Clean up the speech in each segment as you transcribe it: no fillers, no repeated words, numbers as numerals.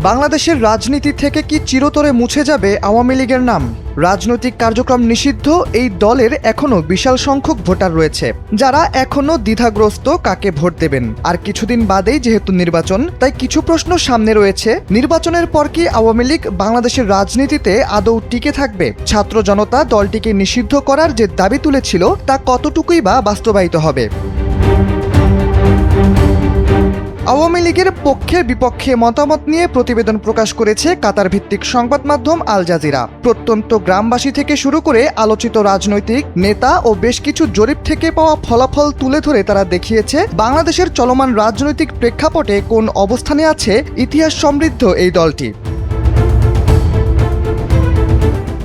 বাংলাদেশের রাজনীতি থেকে কি চিরতরে মুছে যাবে আওয়ামী লীগের নাম? রাজনৈতিক কার্যক্রম নিষিদ্ধ এই দলের এখনো বিশাল সংখ্যক ভোটার রয়েছে, যারা এখনো দ্বিধাগ্রস্ত কাকে ভোট দেবেন। আর কিছুদিন বাদেই যেহেতু নির্বাচন, তাই কিছু প্রশ্ন সামনে রয়েছে। নির্বাচনের পর কি আওয়ামী লীগ বাংলাদেশের রাজনীতিতে আদৌ টিকে থাকবে? ছাত্র জনতা দলটিকে নিষিদ্ধ করার যে দাবি তুলেছিল, তা কতটুকুই বা বাস্তবায়িত হবে? আওয়ামী লীগের পক্ষে বিপক্ষে মতামত নিয়ে প্রতিবেদন প্রকাশ করেছে কাতার ভিত্তিক সংবাদ মাধ্যম আল জাজিরা। প্রত্যন্ত গ্রামবাসী থেকে শুরু করে আলোচিত রাজনৈতিক নেতা ও বেশ কিছু জরিপ থেকে পাওয়া ফলাফল তুলে ধরে তারা দেখিয়েছে বাংলাদেশের চলমান রাজনৈতিক প্রেক্ষাপটে কোন অবস্থানে আছে ইতিহাস সমৃদ্ধ এই দলটি।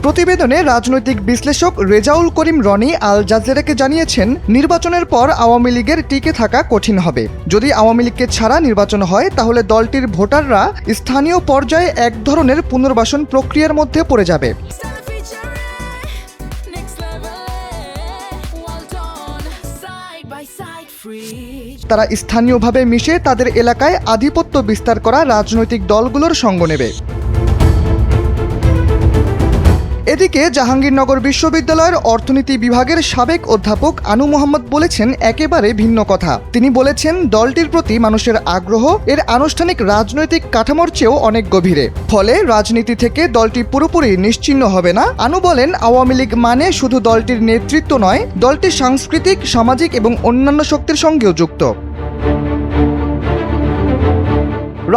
প্রতিবেদনে রাজনৈতিক বিশ্লেষক রেজাউল করিম রনি আল জাজিরাকে জানিয়েছেন, নির্বাচনের পর আওয়ামী লীগের টিকে থাকা কঠিন হবে। যদি আওয়ামী লীগকে ছাড়া নির্বাচন হয়, তাহলে দলটির ভোটাররা স্থানীয় পর্যায়ে এক ধরনের পুনর্বাসন প্রক্রিয়ার মধ্যে পড়ে যাবে। তারা স্থানীয়ভাবে মিশে তাদের এলাকায় আধিপত্য বিস্তার করা রাজনৈতিক দলগুলোর সঙ্গ নেবে। এদিকে জাহাঙ্গীরনগর বিশ্ববিদ্যালয়ের অর্থনীতি বিভাগের সাবেক অধ্যাপক আনু মোহাম্মদ বলেছেন একেবারে ভিন্ন কথা। তিনি বলেছেন, দলটির প্রতি মানুষের আগ্রহ এর আনুষ্ঠানিক রাজনৈতিক কাঠামোর চেয়েও অনেক গভীরে। ফলে রাজনীতি থেকে দলটি পুরোপুরি নিশ্চিহ্ন হবে না। আনু বলেন, আওয়ামী লীগ মানে শুধু দলটির নেতৃত্ব নয়, দলটি সাংস্কৃতিক, সামাজিক এবং অন্যান্য শক্তির সঙ্গেও যুক্ত।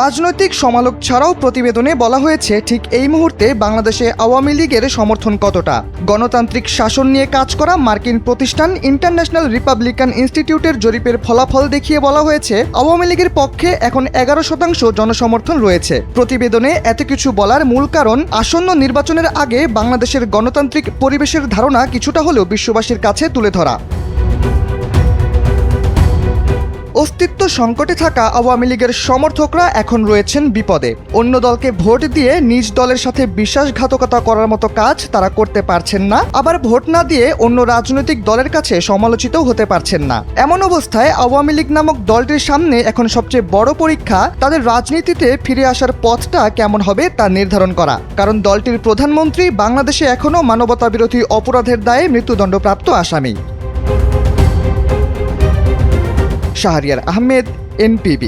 রাজনৈতিক সমালোচক ছাড়াও প্রতিবেদনে বলা হয়েছে, ঠিক এই মুহূর্তে বাংলাদেশে আওয়ামী লীগের সমর্থন কতটা। গণতান্ত্রিক শাসন নিয়ে কাজ করা মার্কিন প্রতিষ্ঠান ইন্টারন্যাশনাল রিপাবলিকান ইনস্টিটিউটের জরিপের ফলাফল দেখিয়ে বলা হয়েছে, আওয়ামী লীগের পক্ষে এখন 11% জনসমর্থন রয়েছে। প্রতিবেদনে এত কিছু বলার মূল কারণ, আসন্ন নির্বাচনের আগে বাংলাদেশের গণতান্ত্রিক পরিবেশের ধারণা কিছুটা হলেও বিশ্ববাসীর কাছে তুলে ধরা। অস্তিত্ব সংকটে থাকা আওয়ামী লীগের সমর্থকরা এখন রয়েছেন বিপদে। অন্য দলকে ভোট দিয়ে নিজ দলের সাথে বিশ্বাসঘাতকতা করার মতো কাজ তারা করতে পারছেন না, আবার ভোট না দিয়ে অন্য রাজনৈতিক দলের কাছে সমালোচিত হতে পারছেন না। এমন অবস্থায় আওয়ামী লীগ নামক দলটির সামনে এখন সবচেয়ে বড় পরীক্ষা তাদের রাজনীতিতে ফিরে আসার পথটা কেমন হবে তা নির্ধারণ করা। কারণ দলটির প্রধানমন্ত্রী বাংলাদেশে এখনও মানবতাবিরোধী অপরাধের দায়ে মৃত্যুদণ্ডপ্রাপ্ত আসামি। শাহরিয়ার আহমেদ, NPB।